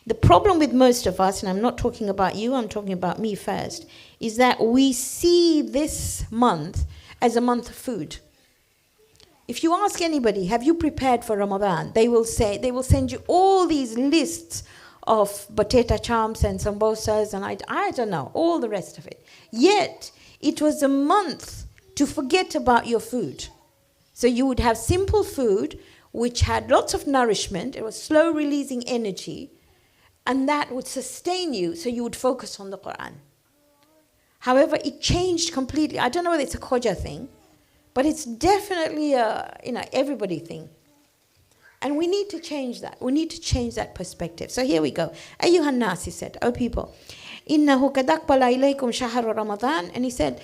The problem with most of us, and I'm not talking about you, I'm talking about me first, is that we see this month as a month of food. If you ask anybody, have you prepared for Ramadan? They will send you all these lists of potato chumps and sambosas and I don't know, all the rest of it. Yet, it was a month to forget about your food. So you would have simple food, which had lots of nourishment. It was slow releasing energy. And that would sustain you, so you would focus on the Quran. However, it changed completely. I don't know whether it's a Khoja thing, but it's definitely a everybody thing. And we need to change that. We need to change that perspective. So here we go. Ayyuhan nas, he said, O people, innahu kad aqbala ilaykum shahru Ramadan. And he said,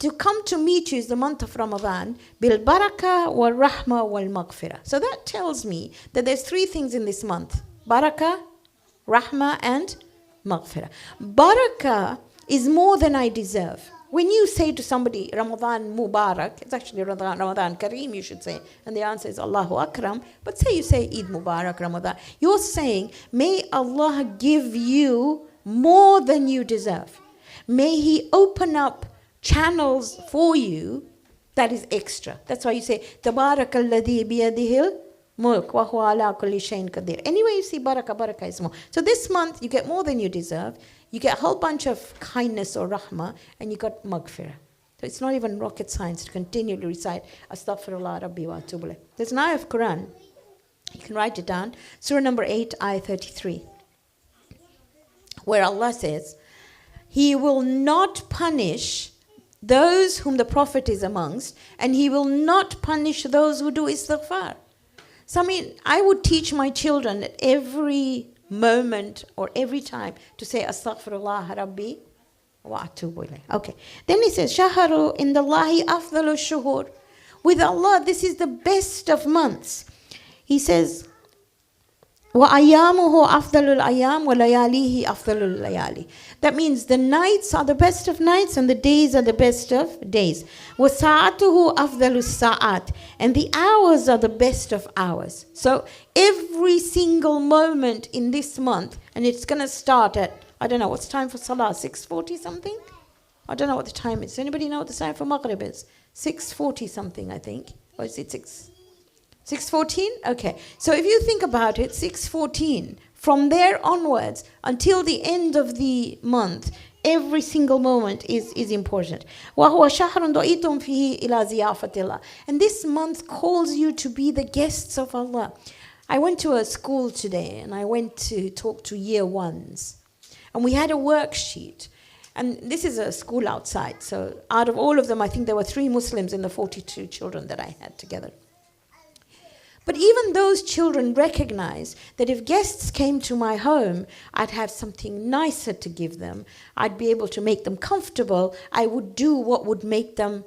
to come to meet you is the month of Ramadan, bil baraka wal rahma wal maghfirah. So that tells me that there's three things in this month. Barakah, Rahma and Maghfirah. Barakah is more than I deserve. When you say to somebody, Ramadan Mubarak, it's actually Ramadan Kareem, you should say. And the answer is Allahu Akram. But say you say Eid Mubarak, Ramadan. You're saying, may Allah give you more than you deserve. May He open up channels for you that is extra. That's why you say, Tabarakalladhi biyadihil mulk wa huwa ala kulli shay'in qadir. Anyway, you see barakah is more. So this month you get more than you deserve. You get a whole bunch of kindness or rahmah, and you got maghfirah. So it's not even rocket science to continually recite Astaghfirullah Rabbi wa atubu ilayh. There's an ayah of Quran. You can write it down. Surah number 8, ayah 33. Where Allah says, He will not punish those whom the Prophet is amongst, and He will not punish those who do istighfar. So I would teach my children at every moment or every time to say Astaghfirullah Rabbi wa atubu ilayh. Okay. Then he says, Shahru indallahi afdalu shuhur. With Allah, this is the best of months. He says, Wa ayamuhu afdalul ayam wa layalihi afdalul layali. That means the nights are the best of nights and the days are the best of days. Wa sa'atuhu afdalus sa'at. And the hours are the best of hours. So every single moment in this month, and it's going to start at, I don't know, what's time for Salah? 6:40 something? I don't know what the time is. Does anybody know what the time for Maghrib is? 6:40 something, I think. Or is it 6:14? Okay. So if you think about it, 6:14, from there onwards until the end of the month, every single moment is important. وَهُوَ شَهْرٌ دُعِيتُمْ فِيهِ إِلَى زِيَافَةِ اللَّهِ. And this month calls you to be the guests of Allah. I went to a school today and I went to talk to year ones. And we had a worksheet. And this is a school outside. So out of all of them, I think there were 3 Muslims in the 42 children that I had together. But even those children recognize that if guests came to my home, I'd have something nicer to give them. I'd be able to make them comfortable. I would do what would make them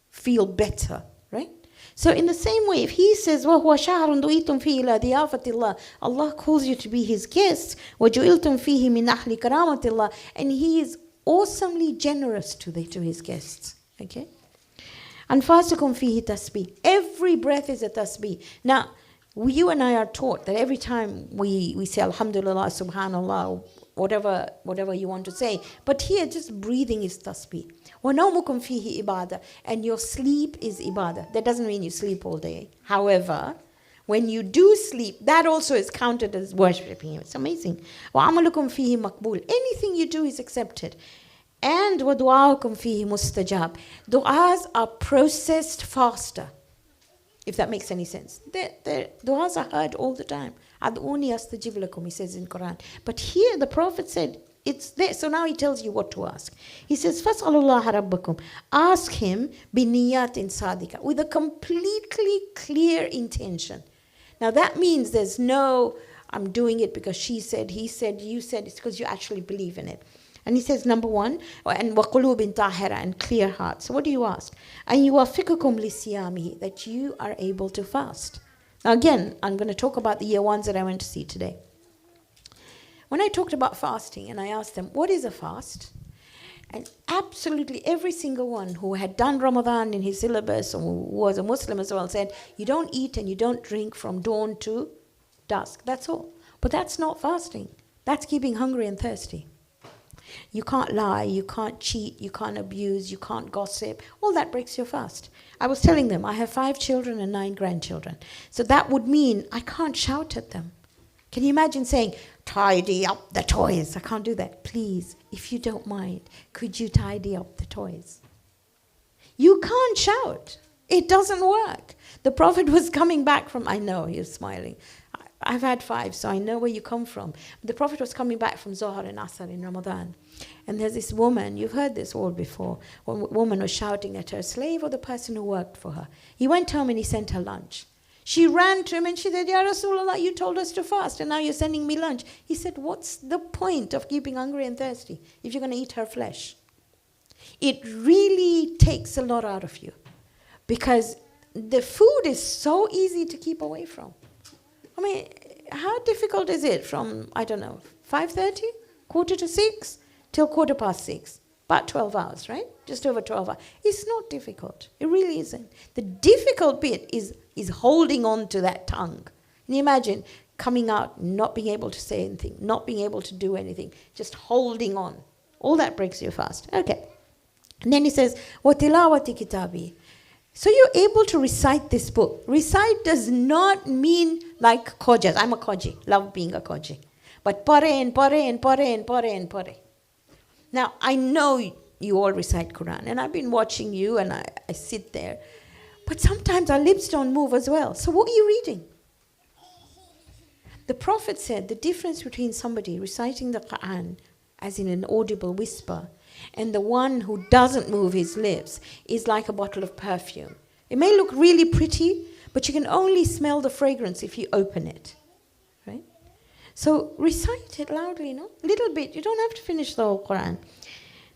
feel better, right? So in the same way, if He says, وَهُوَ شَهْرٌ دُعِيتُمْ فِيهِ إِلَى ضِيَافَةِ اللَّهِ, Allah calls you to be His guests, وَجُعِلْتُمْ فِيهِ مِنْ أَهْلِ كَرَامَةِ اللَّهِ, and He is awesomely generous to His guests, okay? Anfasukum fihi tasbih. Every breath is a tasbih. Now, you and I are taught that every time we say Alhamdulillah, Subhanallah, whatever you want to say, but here just breathing is tasbih. وَنَوْمُكُمْ فِيهِ ibadah. And your sleep is ibadah. That doesn't mean you sleep all day. However, when you do sleep, that also is counted as worshipping Him. It's amazing. وَعَمَلُكُمْ فِيهِ مَقْبُولٌ. Anything you do is accepted. And وَدُعَاءُكُمْ فِيهِ مُسْتَجَابٌ. Du'as are processed faster, if that makes any sense. The du'as are heard all the time. Ad'uni astajib lakum, He says in Quran. But here the Prophet said, it's there. So now he tells you what to ask. He says, فَاسْأَلُوا اللَّهَ رَبَّكُمْ. Ask Him بِنِيَّاتٍ صَادِقَةٍ, with a completely clear intention. Now that means there's no, I'm doing it because she said, he said, you said. It's because you actually believe in it. And he says, number 1, and وَقُلُوبٍ طَاهِرَةٍ, and clear heart. So what do you ask? And يُوَفِّقُكُمْ لِصِيَامِهِ, that you are able to fast. Now again, I'm going to talk about the year ones that I went to see today. When I talked about fasting and I asked them, what is a fast? And absolutely every single one who had done Ramadan in his syllabus or who was a Muslim as well said, you don't eat and you don't drink from dawn to dusk. That's all. But that's not fasting. That's keeping hungry and thirsty. You can't lie, you can't cheat, you can't abuse, you can't gossip. All that breaks your fast. I was telling them, I have 5 children and 9 grandchildren. So that would mean I can't shout at them. Can you imagine saying, tidy up the toys? I can't do that. Please, if you don't mind, could you tidy up the toys? You can't shout. It doesn't work. The Prophet was coming back from, I know, you're smiling. I've had 5, so I know where you come from. The Prophet was coming back from Zohar and Asr in Ramadan. And there's this woman, you've heard this all before, one woman was shouting at her slave or the person who worked for her. He went home and he sent her lunch. She ran to him and she said, Ya Rasulullah, you told us to fast and now you're sending me lunch. He said, what's the point of keeping hungry and thirsty if you're going to eat her flesh? It really takes a lot out of you because the food is so easy to keep away from. I mean, how difficult is it from, I don't know, 5:30, 5:45, till 6:15? About 12 hours, right? Just over 12 hours. It's not difficult. It really isn't. The difficult bit is holding on to that tongue. Can you imagine coming out, not being able to say anything, not being able to do anything, just holding on? All that breaks your fast. Okay. And then he says, وَتِلَاوَةِ كِتَابِي. So you're able to recite this book. Recite does not mean like khojas. I'm a khoji, love being a khoji. But pare and pare and pare and pare and pare. Now, I know you all recite Quran, and I've been watching you, and I sit there. But sometimes our lips don't move as well. So what are you reading? The Prophet said the difference between somebody reciting the Quran, as in an audible whisper, and the one who doesn't move his lips is like a bottle of perfume. It may look really pretty, but you can only smell the fragrance if you open it. Right? So recite it loudly, no? A little bit. You don't have to finish the whole Quran.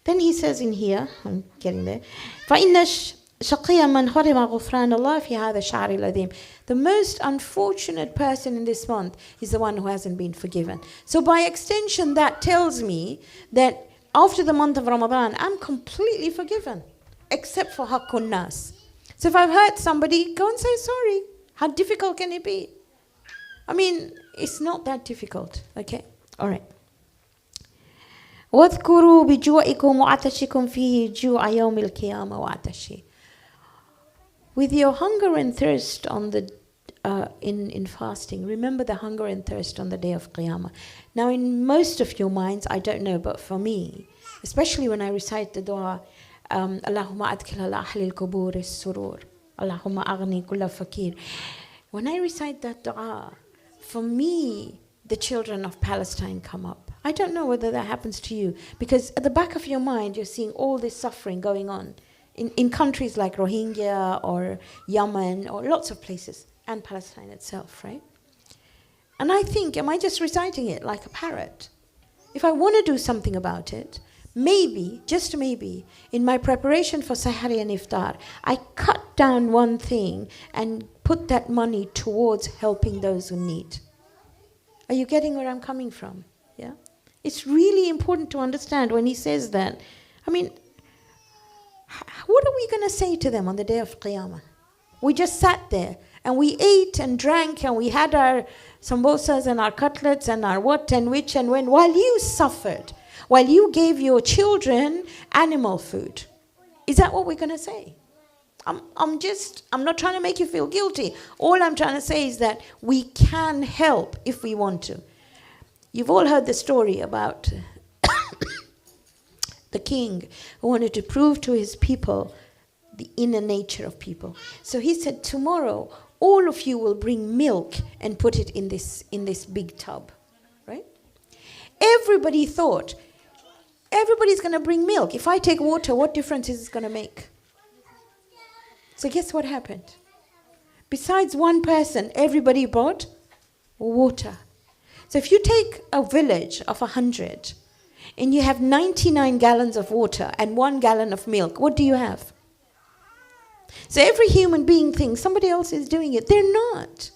Then he says in here, I'm getting there, فَإِنَّ شَقِيَ مَنْ حَرِمَ غُفْرَانَ اللَّهِ فِي هَذَا الشَّهْرِ الْعَظِيمِ. The most unfortunate person in this month is the one who hasn't been forgiven. So by extension, that tells me that after the month of Ramadan, I'm completely forgiven, except for Haqqun Nas. So if I've hurt somebody, go and say sorry. How difficult can it be? I mean, it's not that difficult. Okay? All right. وَاذْكُرُوا بِجُوعِكُمْ وَعَطَشِكُمْ فِيهِ جُوعَ يَوْمِ الْقِيَامَةِ وَعَطَشِ. With your hunger and thirst on the in fasting, remember the hunger and thirst on the day of Qiyamah. Now, in most of your minds, I don't know, but for me, especially when I recite the dua, Allahumma adkhil ala ahli al-qubur as-surur, Allahumma aghni kulla fakir. When I recite that dua, for me, the children of Palestine come up. I don't know whether that happens to you, because at the back of your mind, you're seeing all this suffering going on in countries like Rohingya or Yemen or lots of places, and Palestine itself, right? And I think, am I just reciting it like a parrot? If I want to do something about it, maybe, just maybe, in my preparation for Sahari and Iftar, I cut down one thing and put that money towards helping those who need. Are you getting where I'm coming from? Yeah? It's really important to understand when he says that. I mean, what are we going to say to them on the day of Qiyamah? We just sat there and we ate and drank and we had our samosas and our cutlets and our what and which and when, while you suffered, while you gave your children animal food. Is that what we're going to say? I'm not trying to make you feel guilty. All I'm trying to say is that we can help if we want to. You've all heard the story about the king who wanted to prove to his people the inner nature of people. So he said, tomorrow, all of you will bring milk and put it in this big tub, right? Everybody thought, everybody's going to bring milk. If I take water, what difference is it going to make? So guess what happened? Besides one person, everybody brought water. So if you take a village of 100 and you have 99 gallons of water and 1 gallon of milk, what do you have? So every human being thinks somebody else is doing it. They're not.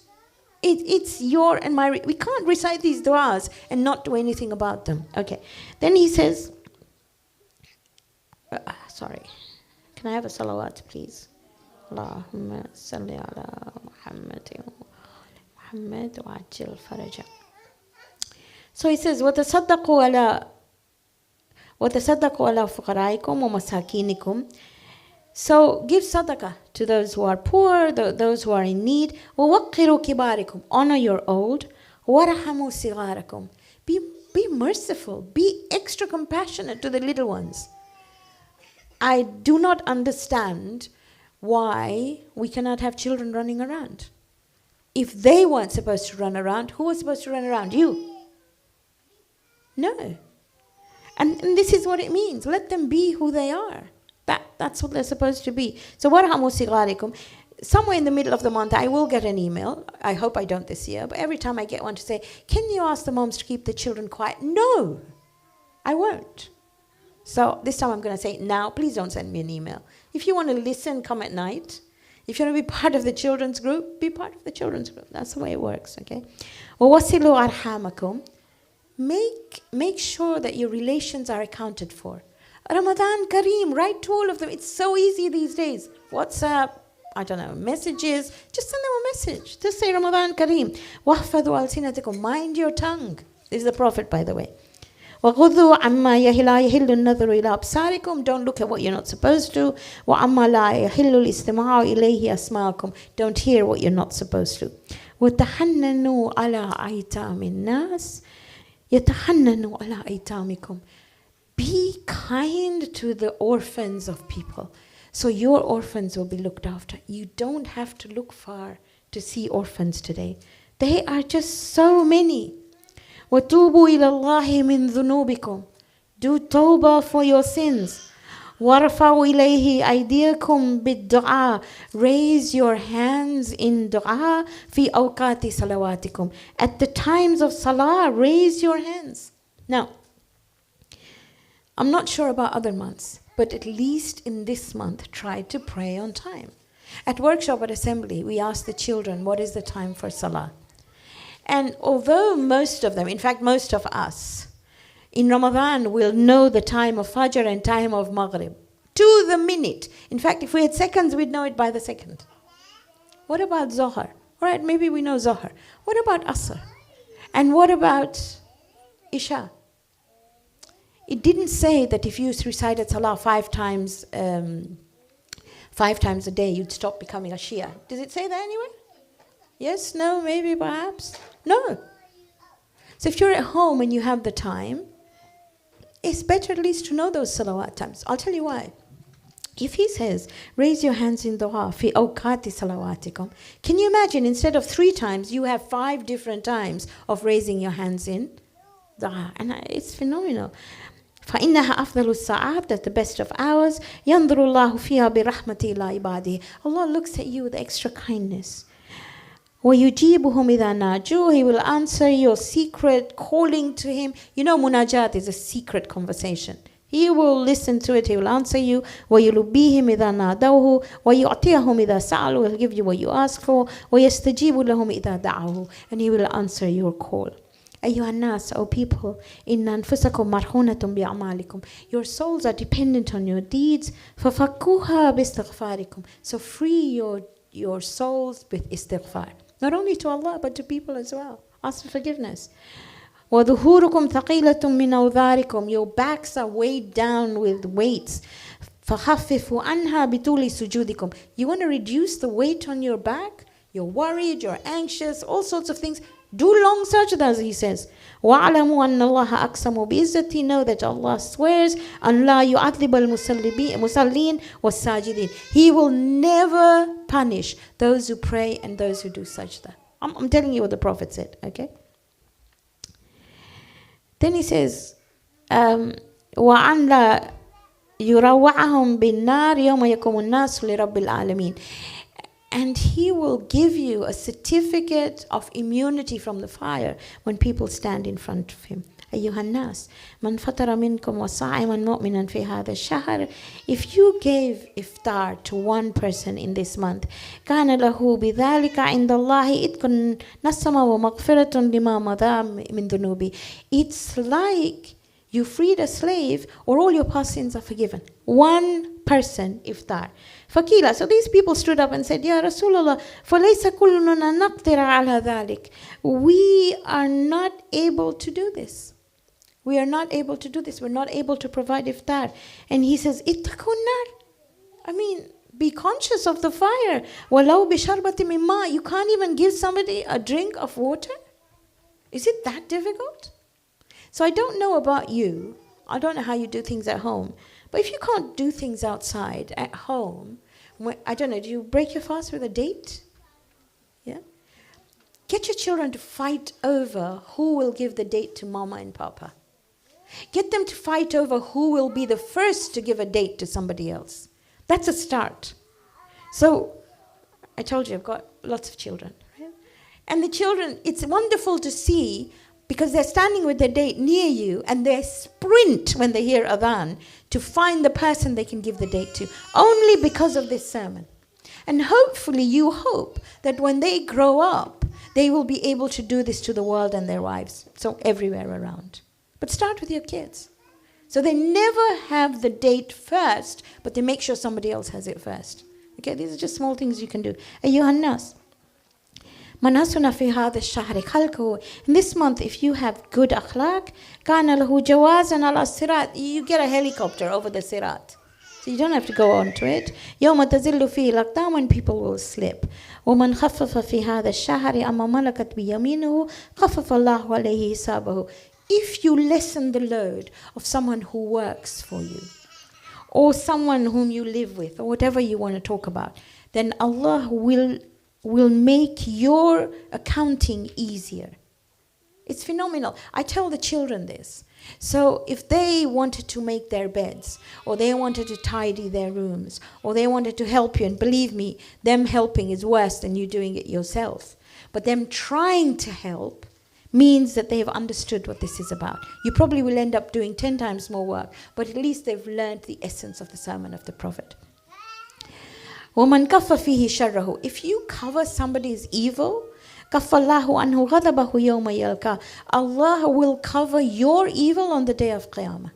It's your and my... We can't recite these du'as and not do anything about them. Okay. Then he says... sorry. Can I have a salawat, please? Allahumma salli ala Muhammad wa ajil faraja. So he says, وَتَصَدَّقُوا عَلَى فُقَرَائِكُمْ وَمَسَاكِينِكُمْ. So give sadaqah to those who are poor, those who are in need. وَوَقِّرُوا كِبَارِكُمْ. Honor your old. وَرَحَمُوا صِغَارَكُمْ. Be merciful. Be extra compassionate to the little ones. I do not understand why we cannot have children running around. If they weren't supposed to run around, who was supposed to run around? You. No. And this is what it means. Let them be who they are. That's what they're supposed to be. So وَرْحَمُوا صِغَارِكُمْ. Somewhere in the middle of the month, I will get an email. I hope I don't this year. But every time I get one to say, can you ask the moms to keep the children quiet? No, I won't. So this time I'm going to say, now, please don't send me an email. If you want to listen, come at night. If you want to be part of the children's group, be part of the children's group. That's the way it works, okay? وَوَصِلُوا أَرْحَامَكُمْ. Make sure that your relations are accounted for. Ramadan Kareem, write to all of them. It's so easy these days. WhatsApp, I don't know, messages. Just send them a message. Just say Ramadan Kareem. وَحْفَظُوا أَلْسِنَتَكُمْ. Mind your tongue. This is the Prophet, by the way. وَغُضُّوا عَمَّا يَحِلَّ النَّظَرُ إِلَىٰ أَبْصَارِكُمْ. Don't look at what you're not supposed to. وَعَمَّا لَا يَحِلُّ الْإِسْتِمَاعُ إِلَيْهِ أَسْمَاءَكُمْ. Don't hear what you're not supposed to. وَتَحَنَّنُوا عَلَىٰ أَيْتَامِ النَّاسِ يَتَحَنَّنُوا عَلَىٰ أَيْتَامِكُمْ. Be kind to the orphans of people, so your orphans will be looked after. You don't have to look far to see orphans today. They are just so many. وَتُوبُوا إِلَى اللَّهِ مِنْ ذُنُوبِكُمْ. Do tawbah for your sins. وَارْفَعُوا إِلَيْهِ أَيْدِيَكُمْ بِالدُّعَاءِ. Raise your hands in dua فِي أَوْقَاتِ صَلَوَاتِكُمْ. At the times of salah, raise your hands. Now, I'm not sure about other months, but at least in this month, try to pray on time. At workshop at assembly, we asked the children, what is the time for salah? And although most of them, in fact, most of us, in Ramadan will know the time of Fajr and time of Maghrib to the minute. In fact, if we had seconds, we'd know it by the second. What about Zohar? All right, maybe we know Zohar. What about Asr? And what about Isha? It didn't say that if you recited Salah 5 times a day, you'd stop becoming a Shia. Does it say that anywhere? Yes, no, maybe, perhaps? No. So if you're at home and you have the time, it's better at least to know those salawat times. I'll tell you why. If he says, raise your hands in dua, fi awqati salawatikum, can you imagine instead of 3 times, you have 5 different times of raising your hands in dua? And it's phenomenal. فَإِنَّهَا أَفْضَلُ السَّاعَاتِ. That's the best of hours. يَنْظُرُ اللَّهُ فِيهَا بِرَحْمَةِ إِلَىٰ عِبَادِهِ. Allah looks at you with extra kindness. وَيُجِيبُهُمْ إِذَا نَاجُوهُ. He will answer your secret calling to him. You know, munajat is a secret conversation. He will listen to it. He will answer you. وَيُلُبِّيهِمْ إِذَا نَادَوْهُ وَيُعْطِيَهُمْ إِذَا سَأَلُوا. He'll give you what you ask for. وَيَسْتَجِيبُ لَهُمْ إِذَا دَعَوْهُ. And he will answer your call. أيها الناس, O people, إن أنفسكم مرهونة بأعمالكم. Your souls are dependent on your deeds. ففكوها باستغفاركم. So free your souls with istighfar. Not only to Allah, but to people as well. Ask for forgiveness. وظهوركم ثقيلة من أوزاركم. Your backs are weighed down with weights. فخففوا عنها بطول سجودكم. You want to reduce the weight on your back? You're worried, you're anxious, all sorts of things. Do long sajdas, he says. وَاعْلَمُوا أَنَّ اللَّهَ أَقْسَمُ بِإِزَّتِهِ. Know that Allah swears أَنْ لَا يُعَذِّبَ الْمُصَلِّينَ وَالسَّاجِدِينَ. He will never punish those who pray and those who do sajda. I'm telling you what the Prophet said, okay? Then he says, وَأَنْ لَا يُرَوَّعَهُمْ بِالنَّارِ يَوْمَ يَقُومُ النَّاسُ لِرَبِّ الْعَالَمِينَ. And he will give you a certificate of immunity from the fire when people stand in front of him. أيها الناس من فطر منكم وصائما مؤمنا في هذا الشهر. If you gave iftar to one person in this month, كان له بذلك عند الله إتق نسمة ومغفرة لما مضى من ذنوبه. It's like you freed a slave, or all your past sins are forgiven. One person iftar. Fakila. So these people stood up and said, Ya Rasulullah, فَلَيْسَ كُلُّنَا نَقْدِرَ عَلَى ذَلِكَ. We are not able to do this. We are not able to do this. We're not able to provide iftar. And he says, اتَّقُوا النَّارِ. I mean, be conscious of the fire. وَلَوْ بِشَرْبَةٍ مِّن مَّاءٍ. You can't even give somebody a drink of water? Is it that difficult? So I don't know about you. I don't know how you do things at home. But if you can't do things outside, at home, I don't know, do you break your fast with a date? Yeah? Get your children to fight over who will give the date to mama and papa. Get them to fight over who will be the first to give a date to somebody else. That's a start. So, I told you I've got lots of children. Right? And the children, it's wonderful to see, because they're standing with their date near you and they sprint when they hear adhan to find the person they can give the date to, only because of this sermon. And hopefully you hope that when they grow up, they will be able to do this to the world and their wives, so everywhere around. But start with your kids. So they never have the date first, but they make sure somebody else has it first. Okay, these are just small things you can do. أيها الناس مناسنا في هذا الشهر خلقه. In this month, if you have good akhlaq, كان له جوازا على الصراط. You get a helicopter over the sirat. So you don't have to go onto it. يوم تزل فيه الأقدام, when people will slip. ومن خفف في هذا الشهر أما ملكت بيمينه خفف الله عليه حسابه. If you lessen the load of someone who works for you, or someone whom you live with, or whatever you want to talk about, then Allah will make your accounting easier. It's phenomenal. I tell the children this. So if they wanted to make their beds, or they wanted to tidy their rooms, or they wanted to help you, and believe me, them helping is worse than you doing it yourself. But them trying to help means that they have understood what this is about. You probably will end up doing 10 times more work, but at least they've learned the essence of the sermon of the Prophet. وَمَنْ كَفَّ فِيهِ شَرَّهُ. If you cover somebody's evil, كَفَّ اللَّهُ عَنْهُ غَضَبَهُ يَوْمَ يَلْقَى. Allah will cover your evil on the day of Qiyamah.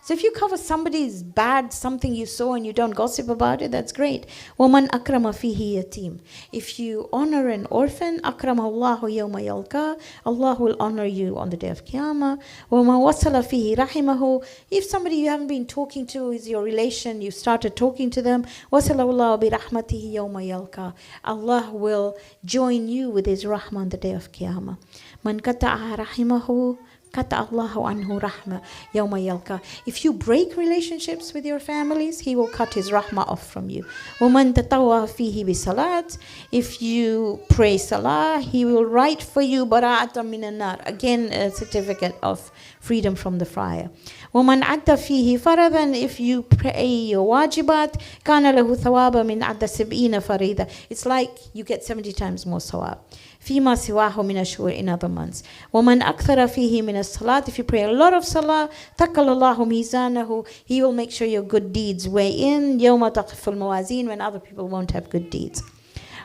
So if you cover somebody's bad, something you saw, and you don't gossip about it, that's great. وَمَنْ أَكْرَمَ فِيهِ يَتِيمٌ. If you honor an orphan, أَكْرَمَ اللَّهُ يَوْمَ يَلْقَى. Allah will honor you on the day of Qiyamah. وَمَنْ وَصَلَ فِيهِ رَحِمَهُ. If somebody you haven't been talking to is your relation, you started talking to them, وَصَلَ اللَّهُ بِرَحْمَتِهِ يَوْمَ يَلْقَى. Allah will join you with His rahmah on the day of Qiyamah. مَنْ قَطَعَ رَحِمَهُ قَطَعَ اللَّهُ عَنْهُ رَحْمَةً يَوْمَ يَلْقَى. If you break relationships with your families, He will cut His rahmah off from you. وَمَنْ تَطَوَّعَ فِيهِ بِصَلَاةٍ. If you pray salah, He will write for you بَرَاءَةً مِنَ النَّارِ. Again, a certificate of freedom from the fire. وَمَنْ عَدَّ فِيهِ فَرَضًا. If you pray your wajibat, كَانَ لَهُ ثَوَابًا مِنْ عَدَّ سِبْعِينَ فَرِيضًا. It's like you get 70 times more sawab. فيما سواه من الشهور, in other months. ومن أكثر فيه من الصلاة. If you pray a lot of salah, ثقل الله ميزانه. He will make sure your good deeds weigh in. يوم تقف الموازين, when other people won't have good deeds.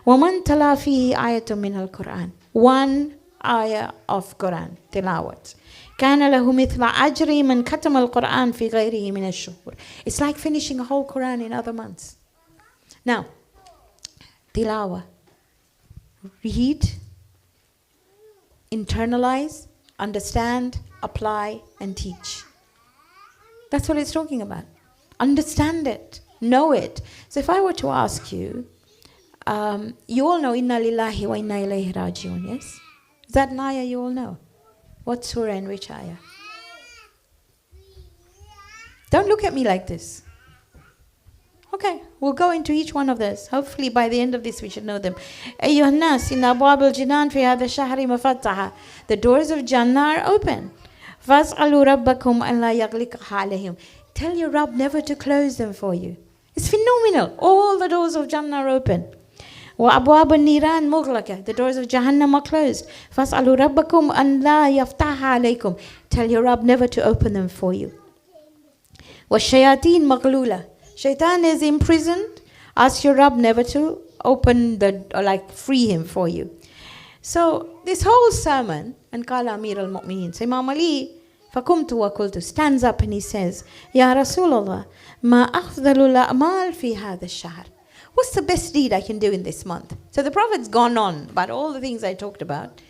ومن تلا فيه آية من القرآن. One ayah of Quran, tilawat. كان له مثل أجر من ختم القرآن في غيره من الشهور. It's like finishing a whole Quran in other months. Now, tilawah. Read, internalize, understand, apply, and teach. That's what it's talking about. Understand it, know it. So if I were to ask you, you all know Inna lillahi wa inna ilayhi raji'un, yes? Is that an ayah you all know? What surah and which ayah? Don't look at me like this. Okay, we'll go into each one of those. Hopefully by the end of this we should know them. أيها الناس إن أبواب الجنان في هذا الشهر مفتحة. The doors of Jannah are open. فاسألوا ربكم أن لا يغلقها عليهم. Tell your Rabb never to close them for you. It's phenomenal. All the doors of Jannah are open. وأبواب النيران مغلقة. The doors of Jahannam are closed. فاسألوا ربكم أن لا يفتحها عليكم. Tell your Rabb never to open them for you. والشياطين مغلولة. Shaitan is imprisoned. Ask your Rabb never to open free him for you. So this whole sermon, and Qala Amir al-Mu'mineen. So Imam Ali فَقُمْتُ وَقُلْتُ, stands up and he says, Ya Rasulullah, ma afdalul a'mal fi hadha ash-shahr. What's the best deed I can do in this month? So the Prophet's gone on about all the things I talked about.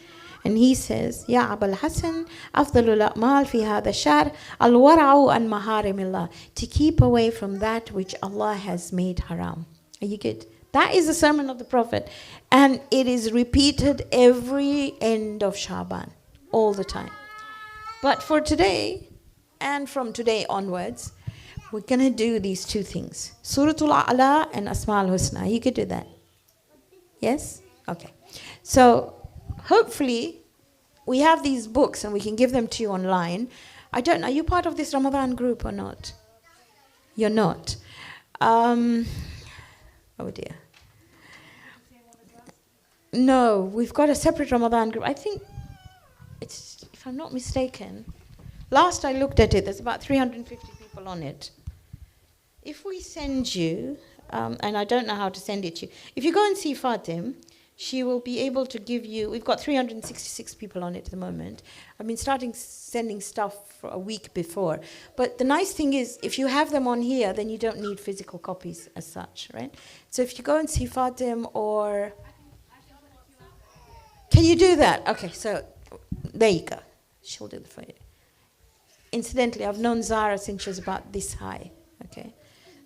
And he says, Ya Abul Hasan, afdalul a'mal fi hadha ash-shahr al-wara'u an maharimillah. To keep away from that which Allah has made haram. Are you good? That is the sermon of the Prophet. And it is repeated every end of Shaban. All the time. But for today, and from today onwards, we're going to do these two things. Suratul A'la and Asma'ul Husna. You could do that. Yes? Okay. So, hopefully, we have these books and we can give them to you online. I don't know, are you part of this Ramadan group or not? You're not. Oh dear. No, we've got a separate Ramadan group. I think it's, if I'm not mistaken, last I looked at it, there's about 350 people on it. If we send you, and I don't know how to send it to you, if you go and see Fatim, she will be able to give you, we've got 366 people on it at the moment. I've been starting sending stuff for a week before. But the nice thing is, if you have them on here, then you don't need physical copies as such, right? So if you go and see Fatim or... Can you do that? Okay, so there you go. She'll do it for you. Incidentally, I've known Zara since she was about this high. Okay,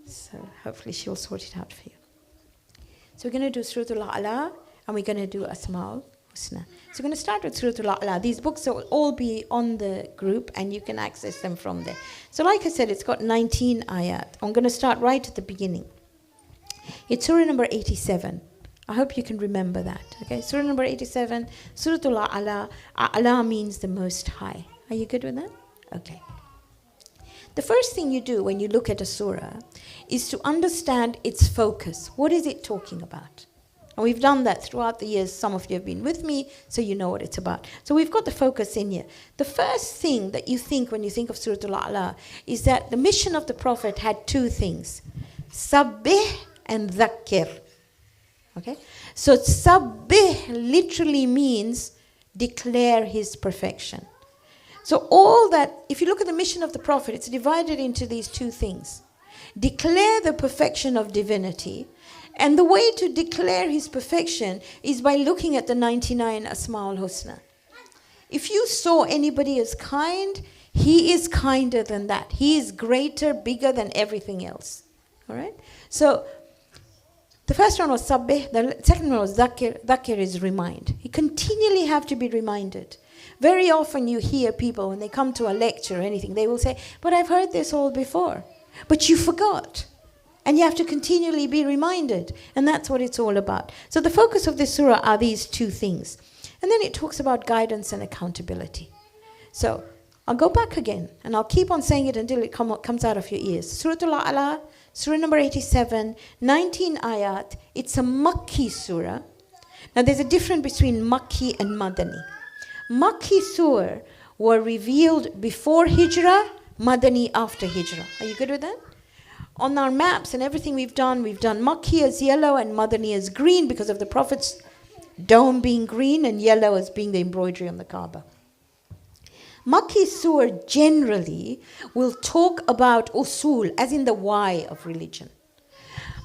so hopefully she'll sort it out for you. So we're going to do Suratul A'la and we're going to do Asma'ul Husna. So we're going to start with Suratul A'la. These books will all be on the group and you can access them from there. So like I said, it's got 19 ayat. I'm going to start right at the beginning. It's Surah number 87. I hope you can remember that. Okay, Surah number 87, Suratul A'la. A'la means the Most High. Are you good with that? Okay. The first thing you do when you look at a surah is to understand its focus. What is it talking about? And we've done that throughout the years. Some of you have been with me, so you know what it's about. So we've got the focus in here. The first thing that you think when you think of Suratul A'la is that the mission of the Prophet had two things. Sabbih and Dhakkir. Okay, so sabbih literally means declare his perfection. So all that, if you look at the mission of the Prophet, it's divided into these two things. Declare the perfection of divinity. And the way to declare his perfection is by looking at the 99 Asma'ul Husna. If you saw anybody as kind, he is kinder than that. He is greater, bigger than everything else. All right? So the first one was Sabbih, the second one was Dhakkir. Dhakkir is remind. You continually have to be reminded. Very often you hear people, when they come to a lecture or anything, they will say, but I've heard this all before. But you forgot. And you have to continually be reminded. And that's what it's all about. So the focus of this surah are these two things. And then it talks about guidance and accountability. So I'll go back again, and I'll keep on saying it until it comes out of your ears. Suratul A'la, Surah number 87, 19 ayat. It's a Makki surah. Now there's a difference between Makki and Madani. Makki surah were revealed before Hijrah, Madani after Hijrah. Are you good with that? On our maps and everything we've done Makki as yellow and Madani as green because of the Prophet's dome being green and yellow as being the embroidery on the Kaaba. Makki surah generally will talk about usul, as in the why of religion.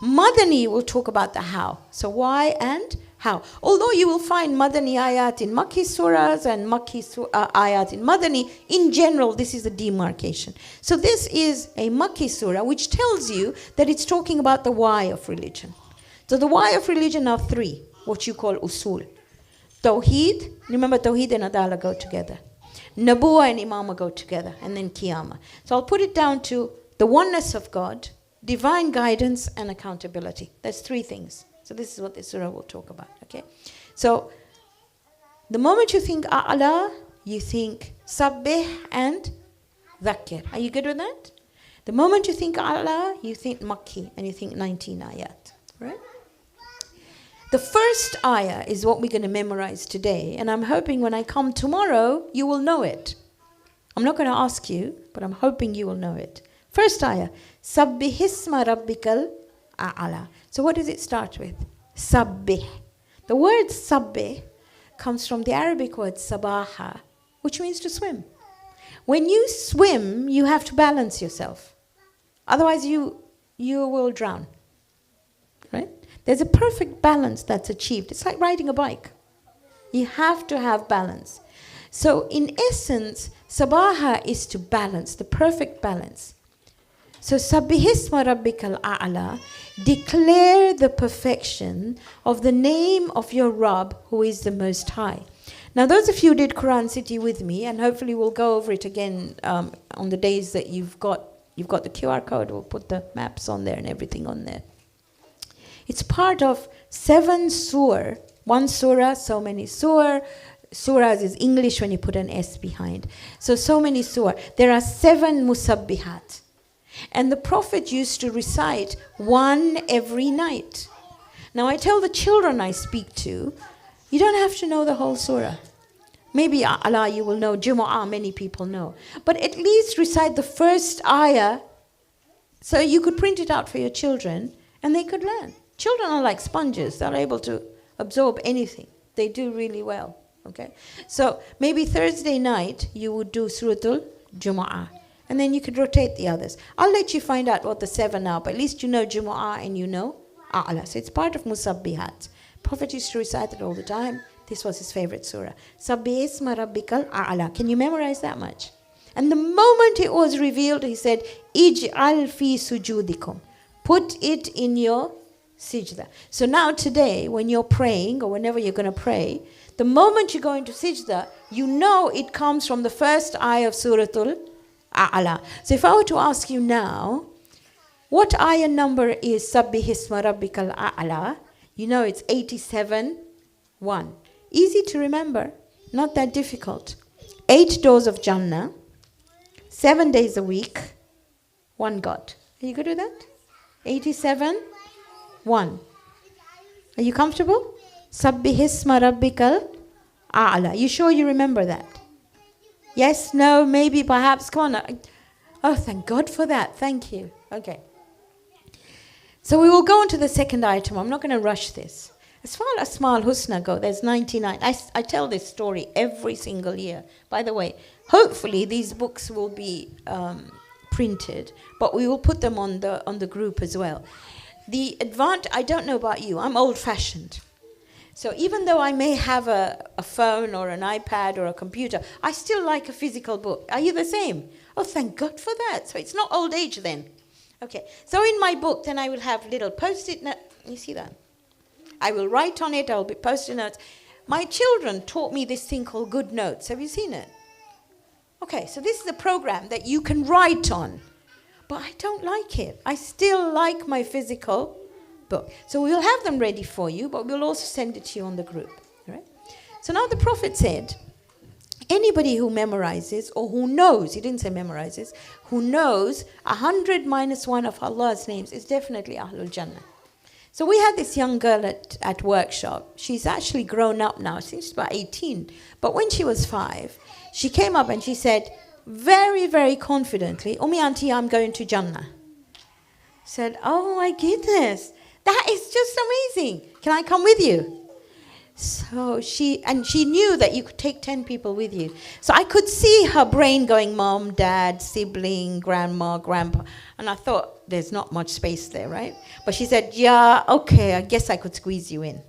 Madani will talk about the how. So why and how. Although you will find Madani ayat in Makki surahs and Makki ayat in Madani, in general this is a demarcation. So this is a Makki surah which tells you that it's talking about the why of religion. So the why of religion are three, what you call usul. Tawheed, remember Tawheed and Adala go together. Nabuwa and Imama go together, and then Qiyamah. So I'll put it down to the oneness of God, divine guidance, and accountability. That's three things. So this is what this surah will talk about, okay? So the moment you think A'la, you think Sabbih and Dhakkir. Are you good with that? The moment you think A'la, you think Makki, and you think 19 ayat, right? The first ayah is what we're going to memorize today, and I'm hoping when I come tomorrow, you will know it. I'm not going to ask you, but I'm hoping you will know it. First ayah, Sabbihisma Rabbikal A'ala. So what does it start with? Sabbih. The word sabbih comes from the Arabic word sabaha, which means to swim. When you swim, you have to balance yourself. Otherwise, you will drown. Right? There's a perfect balance that's achieved. It's like riding a bike. You have to have balance. So in essence, sabaha is to balance, the perfect balance. So sabbihisma rabbikal a'la, declare the perfection of the name of your Rabb, who is the Most High. Now those of you who did Quran City with me, and hopefully we'll go over it again on the days that you've got the QR code, we'll put the maps on there and everything on there. It's part of 7 surah. One surah, so many surah. Surahs is English when you put an S behind. So many surah. There are 7 musabbihat. And the Prophet used to recite 1 every night. Now I tell the children I speak to, you don't have to know the whole surah. Maybe Allah you will know, Jumu'ah many people know. But at least recite the first ayah so you could print it out for your children and they could learn. Children are like sponges. They're able to absorb anything. They do really well. Okay? So maybe Thursday night you would do Suratul Jumu'ah. And then you could rotate the others. I'll let you find out what the 7 are, but at least you know Jumu'ah and you know A'la. So it's part of Musabbihat. Prophet used to recite it all the time. This was his favorite surah. Sabbi isma rabbikal a'la. Can you memorize that much? And the moment it was revealed, he said, Ij'al fi sujudikum. Put it in your sijda. So now today, when you're praying, or whenever you're going to pray, the moment you go into sijda, you know it comes from the first ayah of Suratul A'la. So if I were to ask you now, what ayah number is Sabbi isma rabbikal a'la? You know it's 87:1. Easy to remember, not that difficult. 8 doors of Jannah, 7 days a week, 1 God. Are you good with that? 87:1. Are you comfortable? Sabbihisma rabbikal a'la. You sure you remember that? Yes, no, maybe, perhaps. Come on. Oh, thank God for that. Thank you. Okay. So we will go on to the second item. I'm not going to rush this. As far as Asma'ul Husna go, there's 99. I tell this story every single year. By the way, hopefully these books will be printed, but we will put them on the group as well. The I don't know about you, I'm old-fashioned. So even though I may have a phone or an iPad or a computer, I still like a physical book. Are you the same? Oh, thank God for that. So it's not old age then. Okay, so in my book, then I will have little post-it notes. You see that? I will write on it, I will be post-it notes. My children taught me this thing called Good Notes. Have you seen it? Okay, so this is a program that you can write on. But I don't like it. I still like my physical book. So we'll have them ready for you, but we'll also send it to you on the group. All right? So now the Prophet said, anybody who memorizes or who knows, he didn't say memorizes, who knows 100 minus 1 of Allah's names is definitely Ahlul Jannah. So we had this young girl at workshop. She's actually grown up now. She's about 18. But when she was 5, she came up and she said, very, very confidently, Ummi Auntie, I'm going to Jannah. Said, oh my goodness, that is just amazing. Can I come with you? So she knew that you could take 10 people with you. So I could see her brain going, mom, dad, sibling, grandma, grandpa. And I thought, there's not much space there, right? But she said, yeah, okay, I guess I could squeeze you in.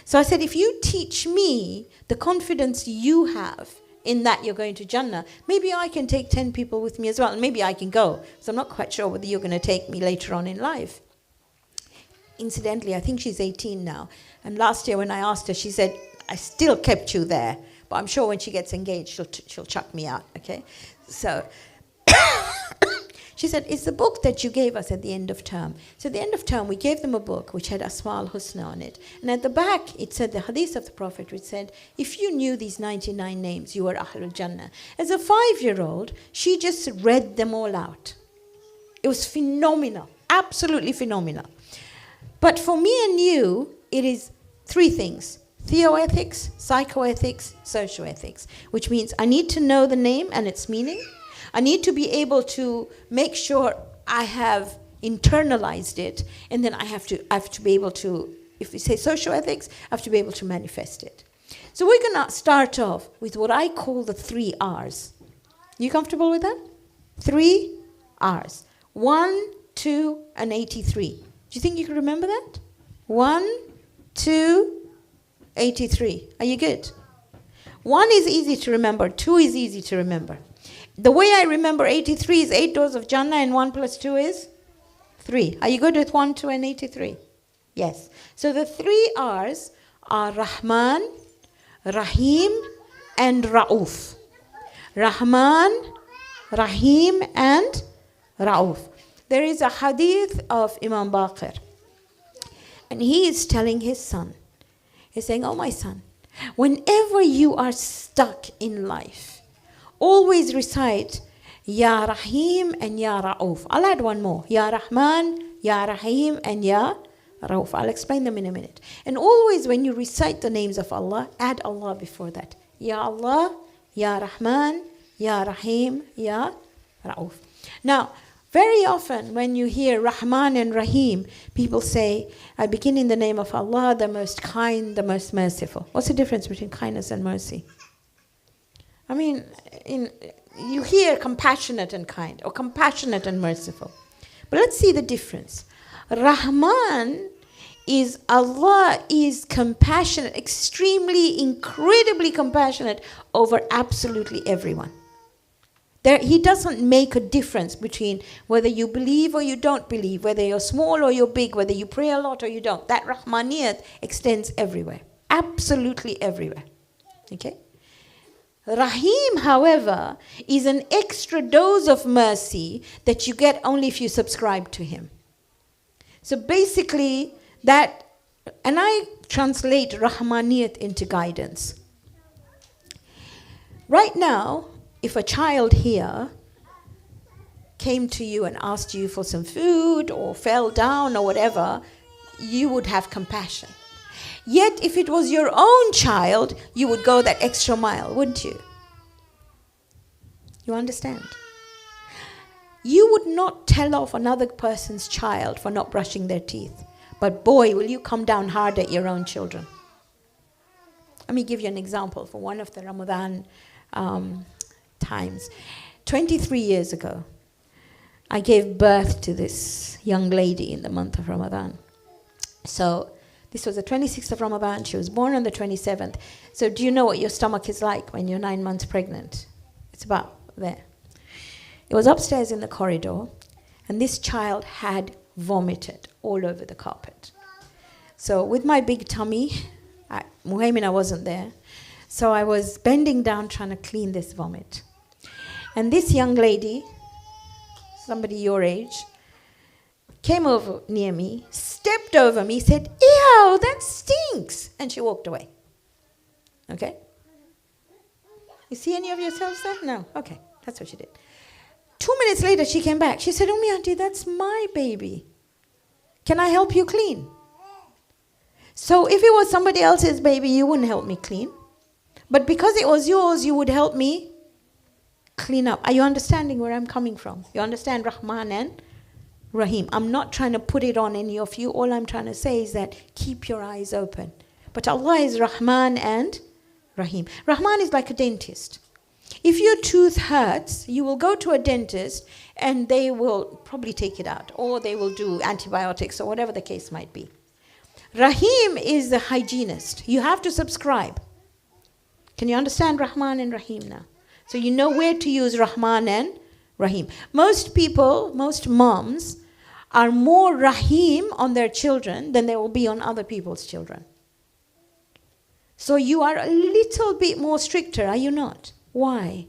So I said, if you teach me the confidence you have in that you're going to Jannah, maybe I can take 10 people with me as well. And maybe I can go. So I'm not quite sure whether you're going to take me later on in life. Incidentally, I think she's 18 now. And last year when I asked her, she said, I still kept you there. But I'm sure when she gets engaged, she'll chuck me out, okay? So she said, it's the book that you gave us at the end of term. So at the end of term, we gave them a book which had Asma'ul Husna on it. And at the back, it said the hadith of the Prophet, which said, if you knew these 99 names, you were Ahlul Jannah. As a 5-year-old, she just read them all out. It was phenomenal, absolutely phenomenal. But for me and you, it is 3 things: theoethics, psychoethics, socioethics, which means I need to know the name and its meaning. I need to be able to make sure I have internalized it, and then I have to be able to, if we say socioethics, I have to be able to manifest it. So we're going to start off with what I call the 3 R's. You comfortable with that? 3 R's. 1, 2, and 83. Do you think you can remember that? 1, 2, 83. Are you good? 1 is easy to remember. 2 is easy to remember. The way I remember 83 is 8 doors of Jannah, and 1 plus 2 is 3. Are you good with 1, 2, and 83? Yes. So the 3 R's are Rahman, Rahim, and Ra'uf. Rahman, Rahim, and Ra'uf. There is a hadith of Imam Baqir, and he is telling his son, he's saying, oh my son, whenever you are stuck in life, always recite Ya Rahim and Ya Ra'uf. I'll add one more. Ya Rahman, Ya Rahim, and Ya Ra'uf. I'll explain them in a minute. And always when you recite the names of Allah, add Allah before that. Ya Allah, Ya Rahman, Ya Rahim, Ya Ra'uf. Now, very often when you hear Rahman and Rahim, people say, I begin in the name of Allah, the most kind, the most merciful. What's the difference between kindness and mercy? I mean, you hear compassionate and kind, or compassionate and merciful. But let's see the difference. Rahman is Allah is compassionate, extremely, incredibly compassionate over absolutely everyone. He doesn't make a difference between whether you believe or you don't believe, whether you're small or you're big, whether you pray a lot or you don't. That Rahmaniyat extends everywhere, absolutely everywhere. Okay? Rahim, however, is an extra dose of mercy that you get only if you subscribe to him. So basically, that, and I translate Rahmaniyat into guidance. Right now, if a child here came to you and asked you for some food or fell down or whatever, you would have compassion. Yet if it was your own child, you would go that extra mile, wouldn't you? You understand? You would not tell off another person's child for not brushing their teeth. But boy, will you come down hard at your own children. Let me give you an example for one of the Ramadan times. 23 years ago, I gave birth to this young lady in the month of Ramadan. So this was the 26th of Ramadan. She was born on the 27th. So do you know what your stomach is like when you're 9 months pregnant? It's about there. It was upstairs in the corridor, and this child had vomited all over the carpet. So with my big tummy, Muhaimina wasn't there, so I was bending down trying to clean this vomit. And this young lady, somebody your age, came over near me, stepped over me, said, ew, that stinks, and she walked away. Okay? You see any of yourselves there? No? Okay, that's what she did. 2 minutes later, she came back. She said, Auntie, that's my baby. Can I help you clean? So if it was somebody else's baby, you wouldn't help me clean. But because it was yours, you would help me clean up. Are you understanding where I'm coming from? You understand Rahman and Rahim? I'm not trying to put it on any of you. All I'm trying to say is that keep your eyes open. But Allah is Rahman and Rahim. Rahman is like a dentist. If your tooth hurts, you will go to a dentist and they will probably take it out, or they will do antibiotics or whatever the case might be. Rahim is the hygienist. You have to subscribe. Can you understand Rahman and Rahim now? So you know where to use Rahman and Rahim. Most people, most moms, are more Rahim on their children than they will be on other people's children. So you are a little bit more stricter, are you not? Why?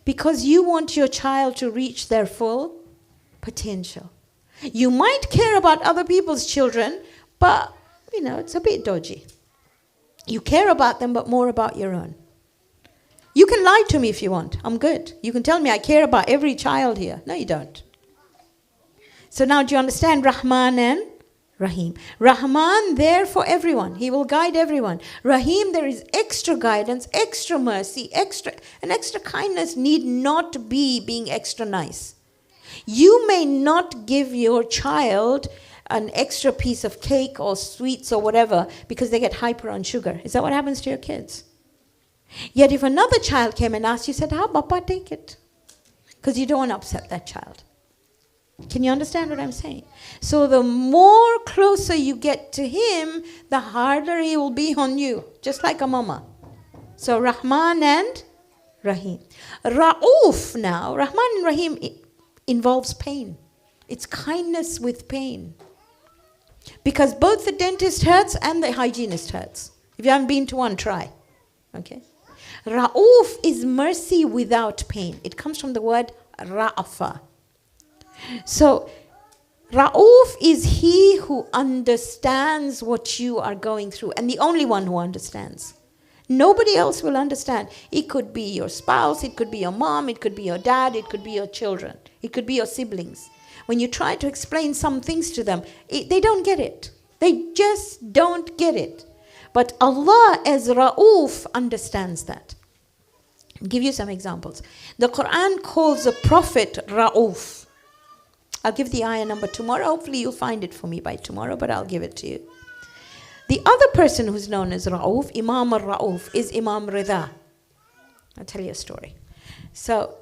Because you want your child to reach their full potential. You might care about other people's children, but, it's a bit dodgy. You care about them, but more about your own. You can lie to me if you want. I'm good. You can tell me I care about every child here. No, you don't. So now do you understand Rahman and Rahim? Rahman, there for everyone. He will guide everyone. Rahim, there is extra guidance, extra mercy, extra kindness need not be being extra nice. You may not give your child an extra piece of cake or sweets or whatever because they get hyper on sugar. Is that what happens to your kids? Yet if another child came and asked you, said, "How, Papa, take it," because you don't want to upset that child. Can you understand what I'm saying? So the more closer you get to him, the harder he will be on you, just like a mama. So Rahman and Rahim. Ra'uf now, Rahman and Rahim involves pain. It's kindness with pain. Because both the dentist hurts and the hygienist hurts. If you haven't been to one, try. Okay? Ra'uf is mercy without pain. It comes from the word ra'afa. So, Ra'uf is he who understands what you are going through, and the only one who understands. Nobody else will understand. It could be your spouse, it could be your mom, it could be your dad, it could be your children, it could be your siblings. When you try to explain some things to them, they don't get it. They just don't get it. But Allah as Ra'uf understands that. I'll give you some examples. The Quran calls the Prophet Ra'uf. I'll give the ayah number tomorrow. Hopefully you'll find it for me by tomorrow, but I'll give it to you. The other person who's known as Ra'uf, Imam al-Ra'uf, is Imam Rida. I'll tell you a story. So,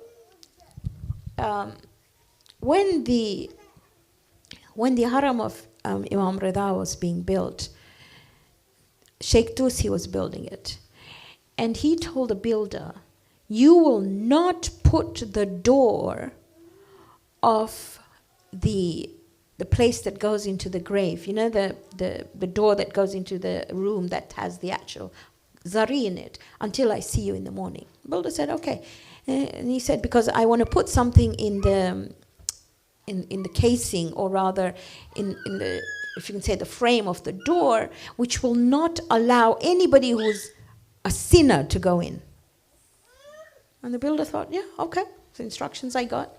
when the haram of Imam Rida was being built, Sheikh Tusi was building it. And he told the builder, "You will not put the door of the place that goes into the grave, you know, the door that goes into the room that has the actual zari in it, until I see you in the morning." The builder said, "Okay." And he said, "Because I want to put something in the casing, or rather in the, if you can say, the frame of the door, which will not allow anybody who's a sinner to go in." And the builder thought, "Yeah, okay, the instructions I got."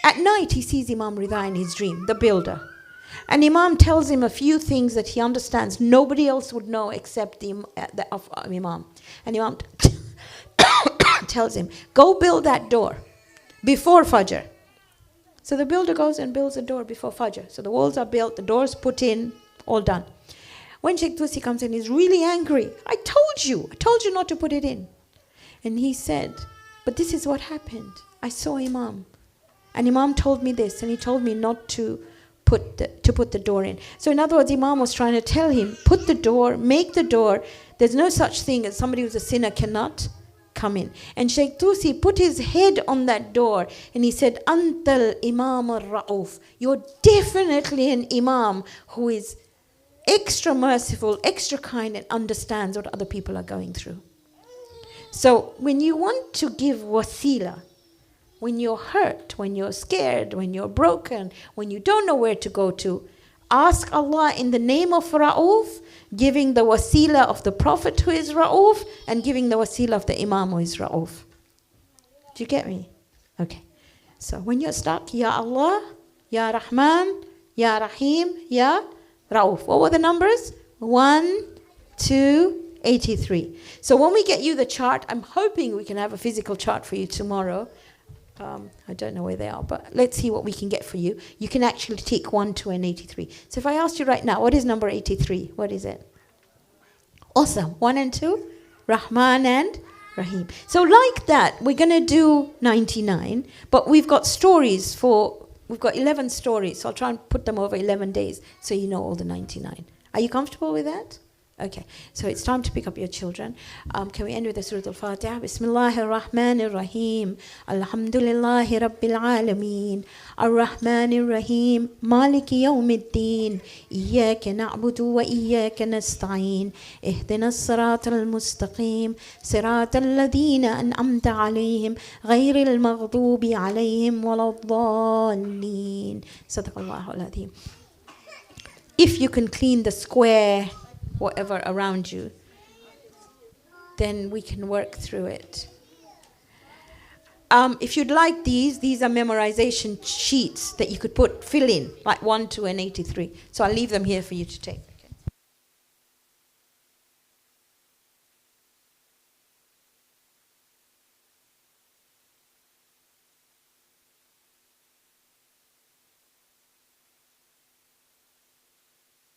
At night, he sees Imam Rida in his dream, the builder. And Imam tells him a few things that he understands nobody else would know except the Imam. And Imam tells him, "Go build that door before Fajr." So the builder goes and builds the door before Fajr. So the walls are built, the doors put in, all done. When Sheikh Tusi comes in, he's really angry. I told you not to put it in." And he said, "But this is what happened. I saw Imam. And Imam told me this, and he told me not to put the door in." So in other words, Imam was trying to tell him, put the door, make the door. There's no such thing as somebody who's a sinner cannot come in. And Sheikh Tusi put his head on that door, and he said, "Antal Imam al-Ra'uf." You're definitely an Imam who is extra merciful, extra kind, and understands what other people are going through. So when you want to give wasila, when you're hurt, when you're scared, when you're broken, when you don't know where to go to, ask Allah in the name of Ra'uf, giving the wasila of the Prophet who is Ra'uf, and giving the wasila of the Imam who is Ra'uf. Do you get me? Okay. So when you're stuck, Ya Allah, Ya Rahman, Ya Rahim, Ya Ra'uf. What were the numbers? 1, 2, 83. So when we get you the chart, I'm hoping we can have a physical chart for you tomorrow. I don't know where they are, but let's see what we can get for you. You can actually take 1, 2, and 83. So if I asked you right now, what is number 83? What is it? Awesome. 1 and 2, Rahman and Rahim. So like that, we're going to do 99, but we've got we've got 11 stories, so I'll try and put them over 11 days so you know all the 99. Are you comfortable with that? Okay, so it's time to pick up your children. Can we end with the Surah Al-Fatiha? Bismillahir Rahmanir Rahim. Alhamdulillahi Rabbil Alameen. Ar-Rahmanir Rahim. Maliki Yawmiddin. Iyyaka na'budu wa iyyaka nasta'in. Ihdinas siratal mustaqim. Siratal ladhina an'amta alayhim. Ghayril maghdubi alayhim waladdallin. Sadaqallahu al-Azim. If you can clean the square, whatever around you, then we can work through it. If you'd like these are memorization sheets that you could fill in, like 1, 2, and 83. So I'll leave them here for you to take.